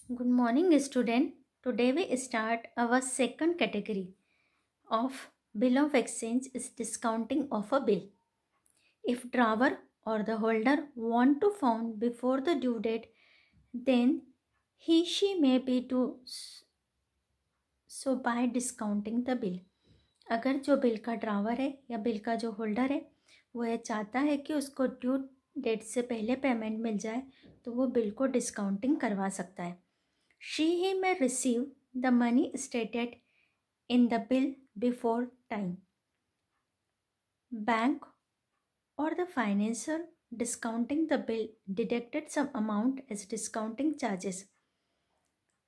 Good morning, student. Today we start our second category of bill of exchange is discounting of a bill. If drawer or the holder want to found before the due date, then she may be do so by discounting the bill. अगर जो bill का drawer है या bill का जो holder है वो ये चाहता है कि उसको ड्यू डेट से पहले पेमेंट मिल जाए तो वो बिल को डिस्काउंटिंग करवा सकता है. He may receive the money stated in the bill before time. Bank or the financier discounting the bill deducted some amount as discounting charges.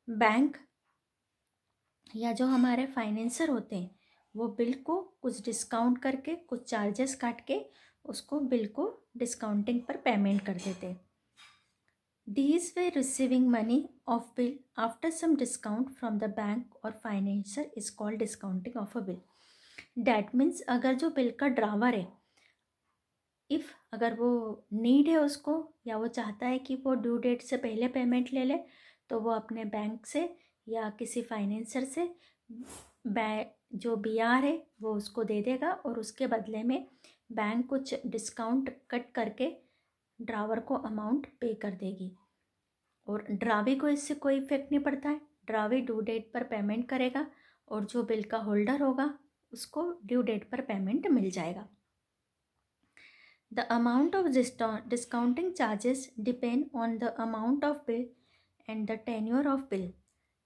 Bank या जो हमारे फाइनेंसर होते हैं वो बिल को कुछ डिस्काउंट करके कुछ चार्जेस काट के उसको बिल को डिस्काउंटिंग पर पेमेंट कर देते हैं. These were receiving money of bill after some discount from the bank or financier is called discounting of a bill. That means अगर जो बिल का ड्रावर है इफ़ अगर वो नीड है उसको या वो चाहता है कि वो ड्यू डेट से पहले पेमेंट ले ले तो वो अपने बैंक से या किसी फाइनेंसर से जो BR है वो उसको दे देगा और उसके बदले में बैंक कुछ डिस्काउंट कट करके ड्रावर को अमाउंट पे कर देगी. और ड्रावे को इससे कोई इफेक्ट नहीं पड़ता है. ड्रावे ड्यू डेट पर पेमेंट करेगा और जो बिल का होल्डर होगा उसको ड्यू डेट पर पेमेंट मिल जाएगा. The amount of discounting charges depend on the amount of bill and the tenure of bill.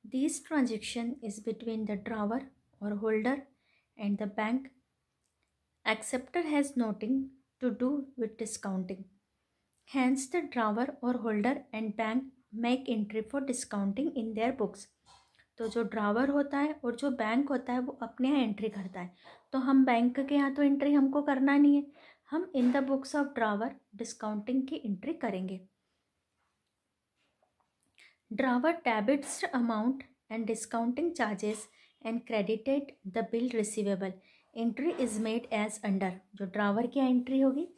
This transaction is between the drawer और holder and the bank. Acceptor has nothing to do with discounting. Hence the drawer or holder and bank make entry for discounting in their books. तो जो drawer होता है और जो bank होता है वो अपने यहाँ एंट्री करता है. तो हम बैंक के यहाँ तो एंट्री हमको करना नहीं है, हम in the books of drawer discounting की एंट्री करेंगे. Drawer debits amount and discounting charges and credited the bill receivable. Entry is made as under. जो ड्रावर की एंट्री होगी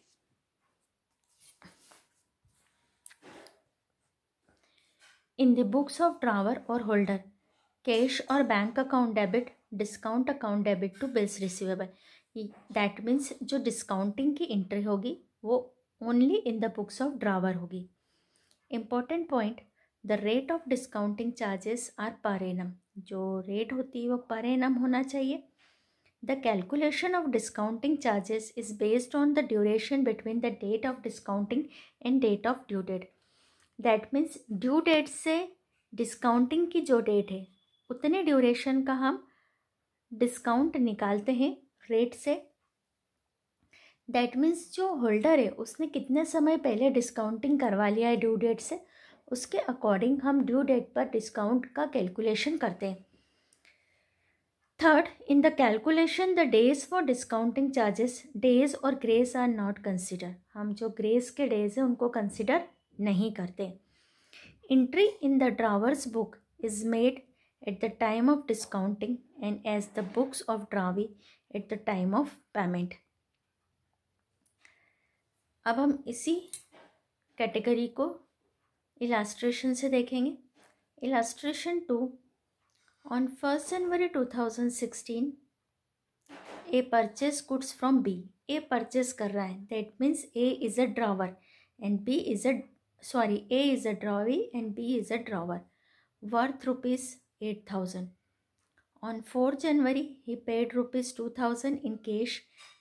in the books of drawer or holder, cash or bank account debit, discount account debit to bills receivable. That means जो discounting की entry होगी वो only in the books of drawer होगी. Important point, the rate of discounting charges are per annum. जो rate होती है वो per annum होना चाहिए. The calculation of discounting charges is based on the duration between the date of discounting and date of due date. That means due date से discounting की जो date है उतने ड्यूरेशन का हम डिस्काउंट निकालते हैं रेट से. दैट मीन्स जो होल्डर है उसने कितने समय पहले डिस्काउंटिंग करवा लिया है ड्यू डेट से उसके अकॉर्डिंग हम ड्यू डेट पर डिस्काउंट का कैलकुलेशन करते हैं. Third, in the calculation the days for discounting charges days और ग्रेस आर नॉट कंसिडर. हम जो ग्रेस के डेज हैं उनको कंसिडर नहीं करते. Entry in the drawer's book is made at the time of discounting and as the books of drawee at the time of payment. अब हम इसी कैटेगरी को इलास्ट्रेशन से देखेंगे. Illustration 2. On 1 January 2016 A purchase goods from B. A purchase कर रहा है. That means A is a drawer and B is A is a drawee and B is a drawer worth rupees 8,000. On 4 January he paid rupees 2,000 in cash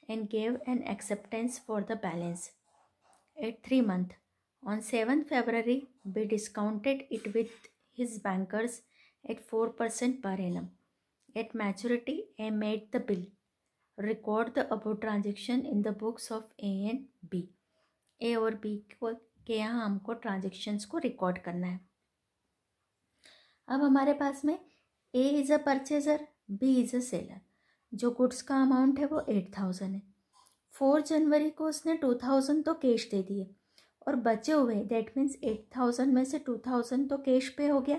and gave an acceptance for the balance at 3 months. On 7 February B discounted it with his bankers at 4% per annum. At maturity A made the bill. Record the above transaction in the books of A and B. ए और B को के यहाँ हमको transactions को record करना है. अब हमारे पास में A is a purchaser, B is a seller. जो गुड्स का अमाउंट है वो 8,000 है. 4 जनवरी को उसने 2,000 तो कैश दे दिए और बचे हुए दैट मीन्स 8,000 में से 2,000 तो कैश पे हो गया.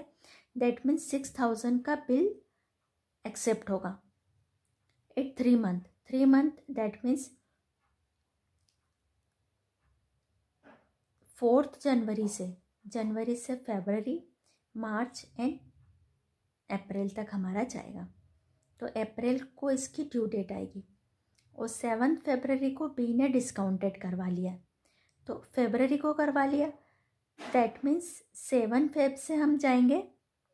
दैट मीन्स 6,000 का बिल एक्सेप्ट होगा at 3 month. 3 month that means 4 जनवरी से फरवरी मार्च एंड अप्रैल तक हमारा जाएगा। तो अप्रैल को इसकी ड्यू डेट आएगी और 7 फरवरी को बी ने डिस्काउंटेड करवा लिया, तो फरवरी को करवा लिया, दैट मीन्स 7 फेब से हम जाएंगे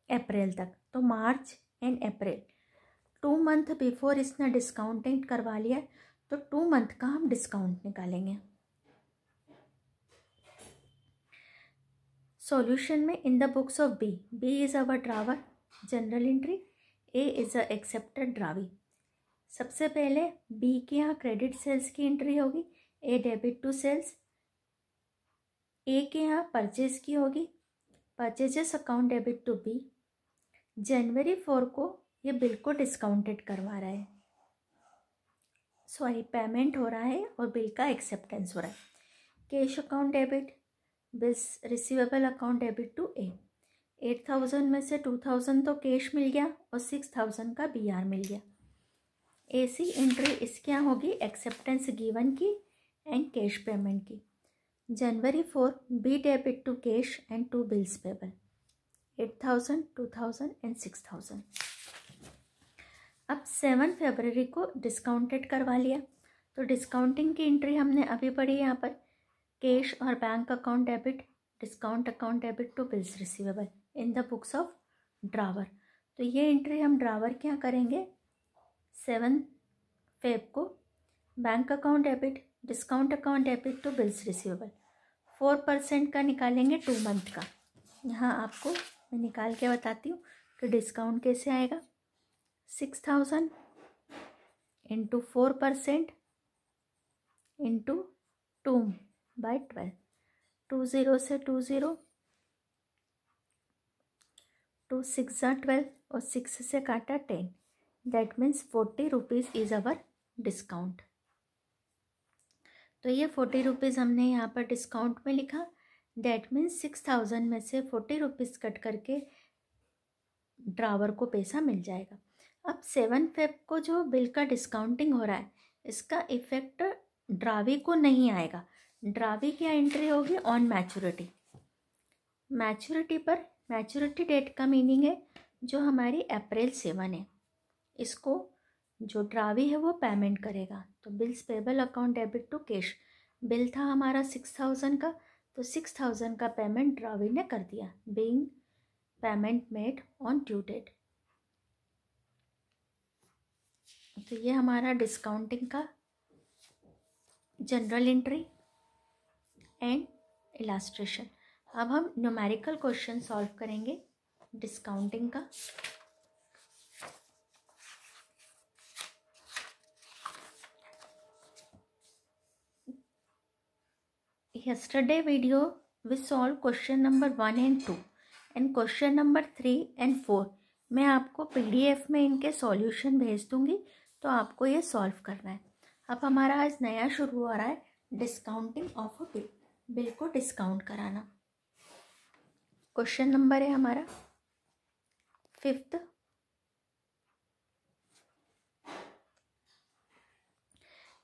अप्रैल तक। तो मार्च एंड अप्रैल 2 मंथ बिफोर इसने डिस्काउंटेड करवा लिया, तो 2 मंथ का हम डिस्काउंट निकालेंगे। सॉल्यूशन में in the books of B, B is our drawer, general entry, A is a accepted drawee. सबसे पहले बी के यहाँ क्रेडिट सेल्स की एंट्री होगी, A debit to sales. A के यहाँ परचेज की होगी, purchases account debit to B. जनवरी 4 को ये बिल को डिस्काउंटेड करवा रहा है, सॉरी पेमेंट हो रहा है और बिल का एक्सेप्टेंस हो रहा है। Cash account debit, bills receivable account debit to A. 8,000 में से 2,000 तो कैश मिल गया और 6,000 का BR मिल गया। AC एंट्री इसके यहाँ होगी एक्सेप्टेंस गिवन की एंड कैश पेमेंट की। जनवरी 4 B debit to cash and to bills payable 8,000, 2,000 and 6,000। अब 7 फरवरी को डिस्काउंटेड करवा लिया, तो डिस्काउंटिंग की एंट्री हमने अभी पढ़ी यहाँ पर, कैश और bank account debit, discount account debit to bills receivable in the books of drawer. तो ये एंट्री हम ड्रावर क्या करेंगे, 7 फेब को bank account debit, discount account debit to bills receivable 4% का निकालेंगे 2 मंथ का। यहाँ आपको मैं निकाल के बताती हूँ कि डिस्काउंट कैसे आएगा। 6,000 इंटू 4% इंटू 2/12, 20 से 20, 2 6 12 और 6 से काटा 10, that means 40 rupees is our discount. तो ये 40 रुपीज़ हमने यहाँ पर डिस्काउंट में लिखा, दैट मीन्स 6,000 में से 40 रुपीज़ कट करके ड्रावर को पैसा मिल जाएगा। अब 7 फेब को जो बिल का डिस्काउंटिंग हो रहा है, इसका इफेक्ट ड्रावी को नहीं आएगा। ड्रावी क्या एंट्री होगी, ऑन मैच्योरिटी। मैच्योरिटी पर, मैच्योरिटी डेट का मीनिंग है जो हमारी अप्रैल 7 है, इसको जो ड्रावी है वो पेमेंट करेगा। तो bills payable account debit to cash, bill था हमारा 6,000 का, तो 6,000 का पेमेंट ड्रावी ने कर दिया, being payment made on due date. तो ये हमारा डिस्काउंटिंग का जनरल एंट्री एंड इलास्ट्रेशन। अब हम न्यूमेरिकल क्वेश्चन सॉल्व करेंगे डिस्काउंटिंग का। Yesterday video we solve question number 1 and 2 and question number 3 and 4 मैं आपको PDF में इनके सॉल्यूशन भेज दूंगी, तो आपको ये सॉल्व करना है। अब हमारा आज नया शुरू हो रहा है discounting of a bill, bill को डिस्काउंट कराना। क्वेश्चन नंबर है हमारा 5th।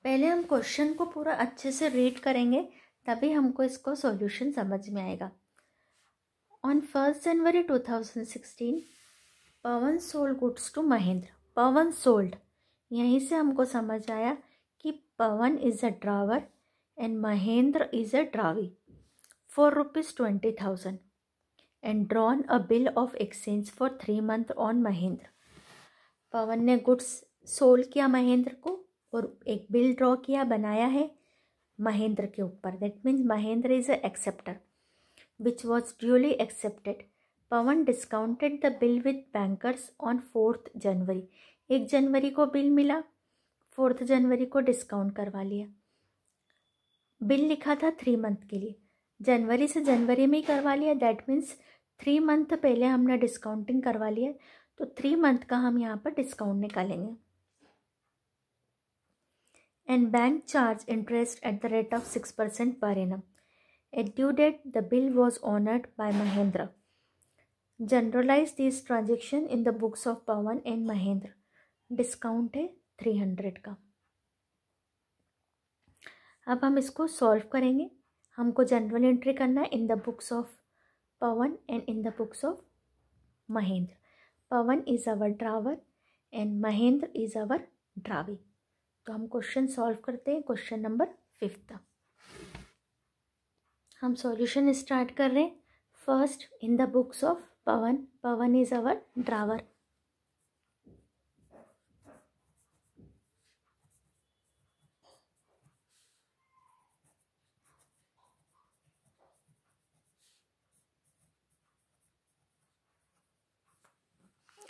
पहले हम क्वेश्चन को पूरा अच्छे से रीड करेंगे, तभी हमको इसको सॉल्यूशन समझ में आएगा। On 1 January 2016 Pawan sold goods to Mahendra. Pawan sold, यहीं से हमको समझ आया कि Pawan is a drawer and Mahendra is a drawee for ₹20,000 and drawn a bill of exchange for 3 months on Mahendra. Pawan ने गुड्स सोल्ड किया महेंद्र को और एक बिल ड्रॉ किया, बनाया है महेंद्र के ऊपर, that means Mahendra is a acceptor which was duly accepted. Pawan discounted the bill with bankers on 4th जनवरी। 1 जनवरी को बिल मिला, 4th जनवरी को डिस्काउंट करवा लिया। बिल लिखा था 3 month के लिए, जनवरी से जनवरी में ही करवा लिया, दैट मीन्स 3 month पहले हमने डिस्काउंटिंग करवा लिया, तो 3 month का हम यहाँ पर डिस्काउंट निकालेंगे। And bank charge interest at the rate of 6% per annum. At due date, the bill was honored by Mahendra. Generalize these transactions in the books of Pawan and Mahendra. Discount है 300 का। अब हम इसको solve करेंगे। हमको general entry करना है in the books of Pawan and in the books of Mahendra. Pawan is our driver and Mahendra is our drawee. तो हम क्वेश्चन सॉल्व करते हैं. Question number 5. हम सॉल्यूशन स्टार्ट कर रहे हैं. First, in the books of Pawan. Pawan is our driver.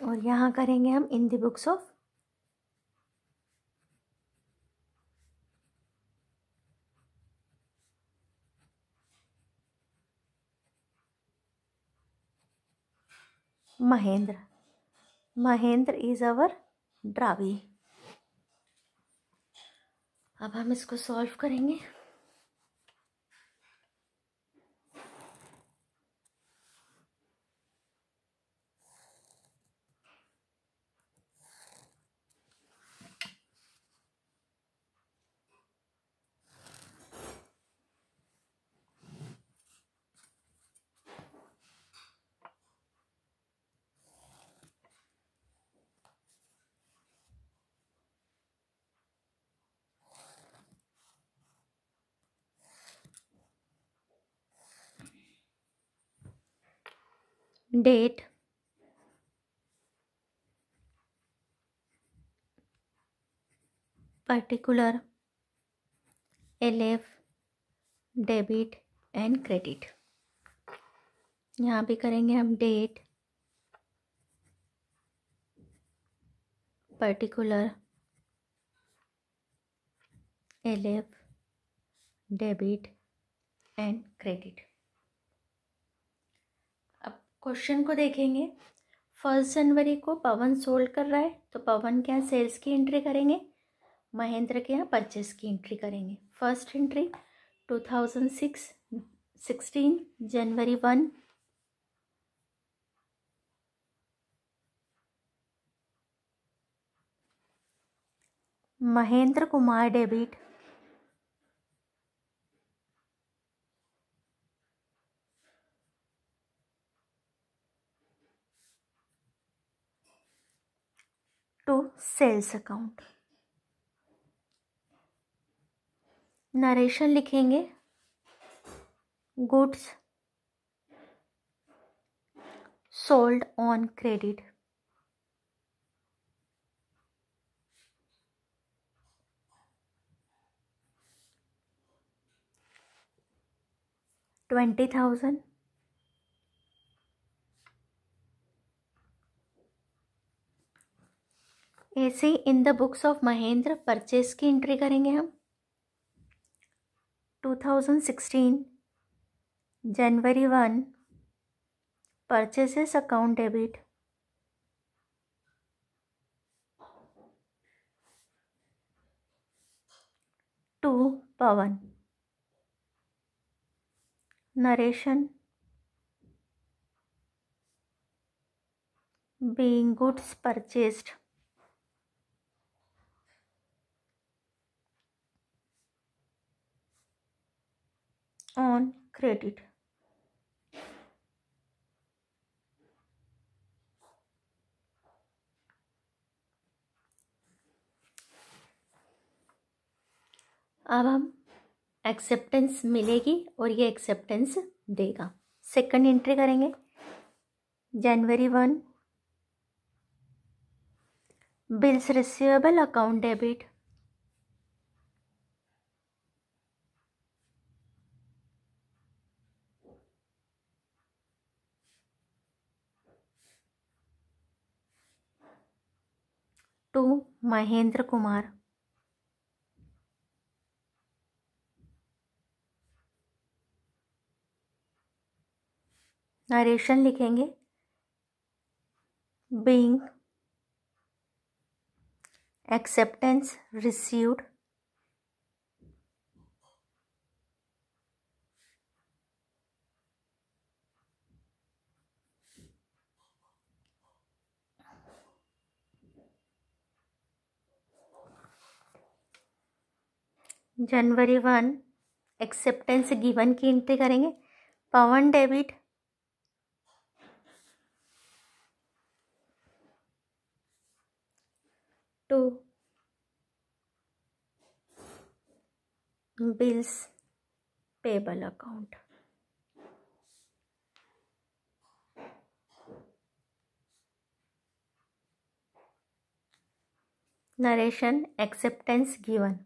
और यहाँ करेंगे हम in the books of Mahendra. Mahendra is our drawee. अब हम इसको सॉल्व करेंगे. Date, particular, LF, debit and credit. यहाँ भी करेंगे हम date, particular, LF, debit and credit. अब क्वेश्चन को देखेंगे. 1 जनवरी को पवन सोल्ड कर रहा है, तो पवन के यहाँ सेल्स की एंट्री करेंगे. महेंद्र के यहाँ परचेस की एंट्री करेंगे. First entry 2016 January 1. Mahendra Kumar debit. To sales account. Narration लिखेंगे. Goods sold on credit. $20,000. ऐसे in the books of Mahendra purchase की एंट्री करेंगे हम. 2016 January 1 purchases account debit. To Pawan. Narration being goods purchased on credit. अब हम acceptance मिलेगी और ये एक्सेप्टेंस देगा. सेकंड एंट्री करेंगे. January 1 bills receivable account debit. To Mahendra Kumar. Narration लिखेंगे. Being acceptance received January 1 acceptance given की एंट्री करेंगे. Pawan debit to bills payable account. Narration acceptance given.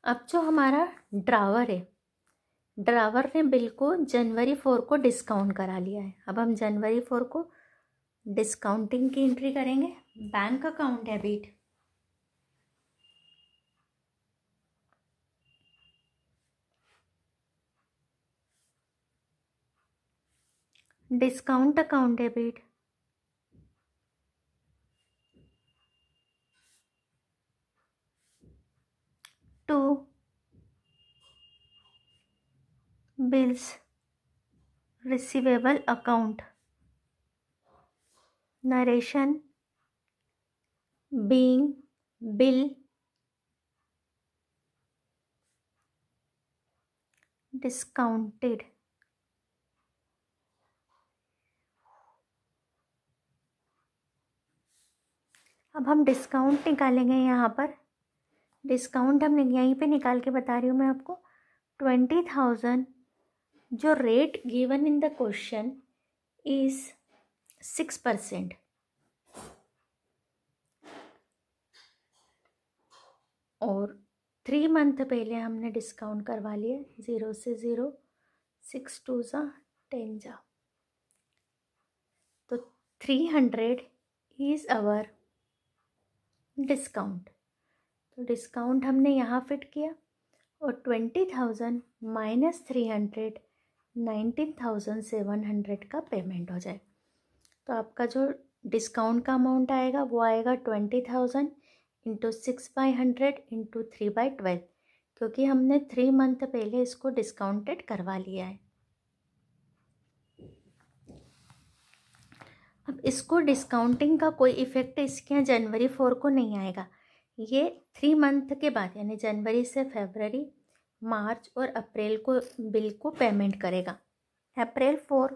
अब जो हमारा ड्रावर है, ड्रावर ने बिल को जनवरी 4 को डिस्काउंट करा लिया है। अब हम जनवरी 4 को डिस्काउंटिंग की एंट्री करेंगे। Bank account debit, discount account debit, to bills receivable account. Narration being bill discounted. अब हम डिस्काउंट निकालेंगे। यहाँ पर डिस्काउंट हम यहीं पे निकाल के बता रही हूँ मैं आपको। 20,000 जो rate given in the question is 6%, और 3 मंथ पहले हमने डिस्काउंट करवा लिया। 0 से 0, 6 2 जा 10 जा, तो 300 इज आवर डिस्काउंट। तो डिस्काउंट हमने यहाँ फिट किया, और 20,000 माइनस 300 19,700 का पेमेंट हो जाए। तो आपका जो डिस्काउंट का अमाउंट आएगा वो आएगा 20,000 इंटू 6/100 इंटू 3/12, क्योंकि हमने 3 मंथ पहले इसको डिस्काउंटेड करवा लिया है। अब इसको डिस्काउंटिंग का कोई इफेक्ट इसके यहाँ जनवरी 4 को नहीं आएगा। ये 3 मंथ के बाद यानी जनवरी से फरवरी, मार्च और अप्रैल को बिल को पेमेंट करेगा। अप्रैल 4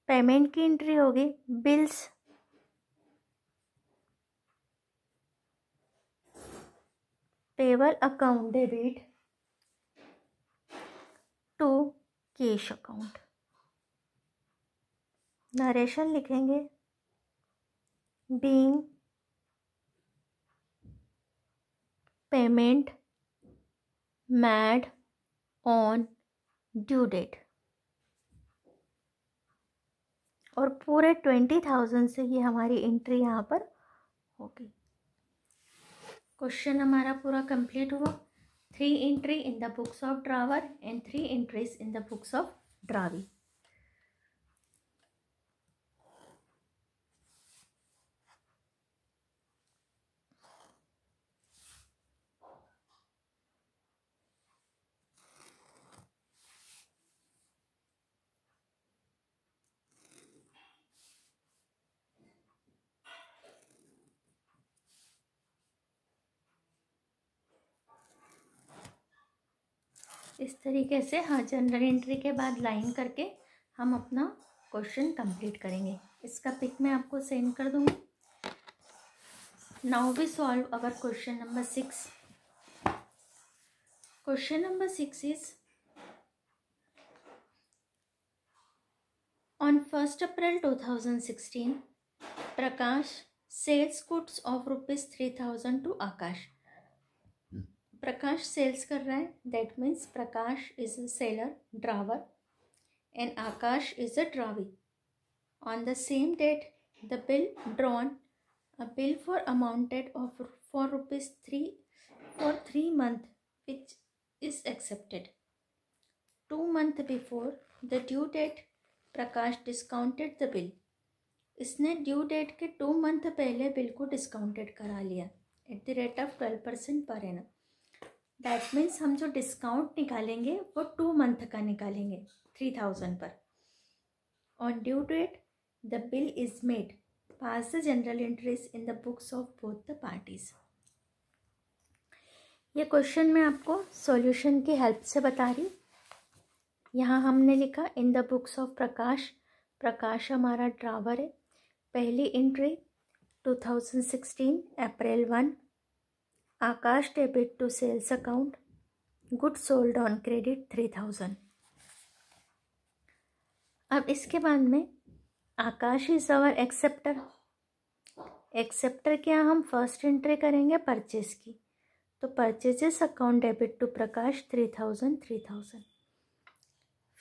पेमेंट की एंट्री होगी। Bills payable account debit to cash account. Narration लिखेंगे being payment made on due date, और पूरे 20,000 से ये हमारी एंट्री यहाँ पर होगी। क्वेश्चन हमारा पूरा कंप्लीट हुआ। 3 entry in the books of drawer and 3 entries in the books of drawee. इस तरीके से हाँ जनरल एंट्री के बाद लाइन करके हम अपना क्वेश्चन कंप्लीट करेंगे। इसका पिक मैं आपको सेंड कर दूँगी। Now we solve our question number 6। Question number 6 is on 1st April 2016 Prakash sales goods of ₹3,000 to Akash. Prakash sales कर रहा है, that means Prakash is a seller drawer and Akash is a drawee. On the same date the bill drawn a bill for amounted of ₹3 for 3 month which is accepted. 2 month before the due date Prakash discounted the bill. इसने due date के 2 month पहले bill को discounted करा लिया at the rate of 12% per annum. That means हम जो discount निकालेंगे वो 2 मंथ का निकालेंगे 3,000 पर। On due date the bill is made, pass the general entries in the books of both the parties. ये क्वेश्चन मैं आपको सॉल्यूशन की हेल्प से बता रही हूँ। यहाँ हमने लिखा in the books of Prakash, Prakash हमारा ड्रावर है। पहली entry 2016 April 1, Akash debit to sales account, good sold on credit 3000। अब इसके बाद में Akash is our acceptor. Acceptor क्या, हम फर्स्ट एंट्री करेंगे परचेज की, तो purchases account debit to Prakash 3000।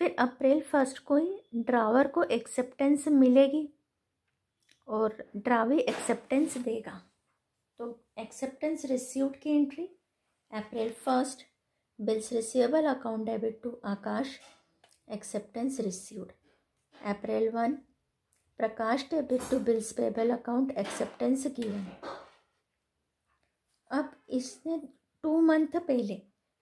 फिर अप्रैल 1 को ही ड्रावर को एक्सेप्टेंस मिलेगी और ड्रावी एक्सेप्टेंस देगा, तो एक्सेप्टेंस रिसीव्ड की entry April 1, bills receivable account debit to Akash, acceptance received. April 1, Prakash debit to bills payable account, acceptance given. अब इसने 2 मंथ पहले,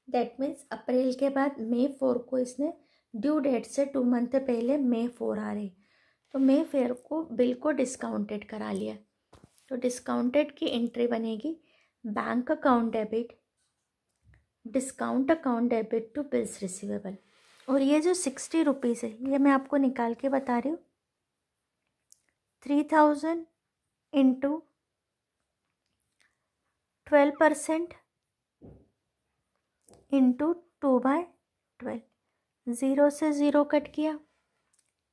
दैट मीन्स अप्रैल के बाद मई 4 को इसने ड्यू डेट से 2 मंथ पहले मई 4 आ रही, तो मई 4 को बिल को डिस्काउंटेड करा लिया, तो डिस्काउंटेड की एंट्री बनेगी bank account debit, discount account debit to bills receivable. और ये जो 60 रुपीज़ है, ये मैं आपको निकाल के बता रही हूँ। 3000 इंटू 12% इंटू 2/12, 0 से 0 कट किया,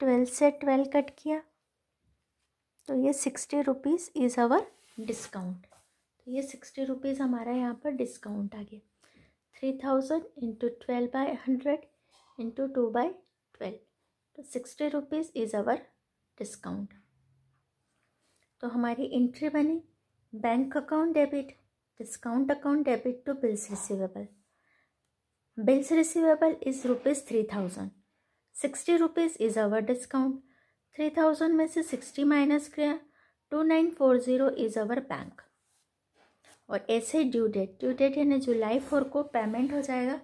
12 से 12 कट किया, तो ये 60 रुपीज़ इज़ अवर डिस्काउंट। तो ये 60 रुपीज़ हमारा यहाँ पर डिस्काउंट आ गया। 3000 इंटू 12/100 इंटू 2/12, तो 60 रुपीज़ इज़ अवर डिस्काउंट। तो हमारी एंट्री बनी bank account debit, discount account debit to bills receivable. Bills receivable is ₹3000, 60 rupees is our discount. 3000 में से 60 माइनस किया, 2940 इज़ अवर बैंक। और ऐसे ड्यू डेट यानी जुलाई 4 को पेमेंट हो जाएगा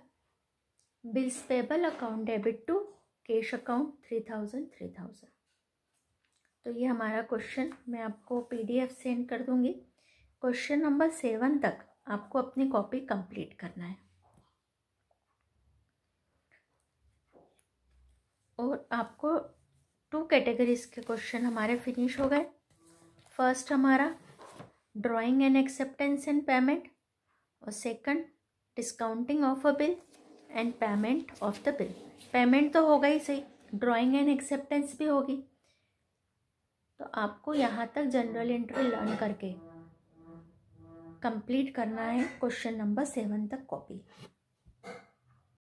bills payable account debit to cash account 3000। तो ये हमारा क्वेश्चन मैं आपको PDF सेंड कर दूंगी। क्वेश्चन नंबर 7 तक आपको अपनी कॉपी कंप्लीट करना है। और आपको 2 कैटेगरीज के क्वेश्चन हमारे फिनिश हो गए। फर्स्ट हमारा drawing and acceptance and payment, और second discounting of a bill and payment of the bill. Payment तो होगा ही सही, ड्राइंग एंड एक्सेप्टेंस भी होगी। तो आपको यहाँ तक जनरल एंट्री लर्न करके कंप्लीट करना है क्वेश्चन नंबर 7 तक कॉपी।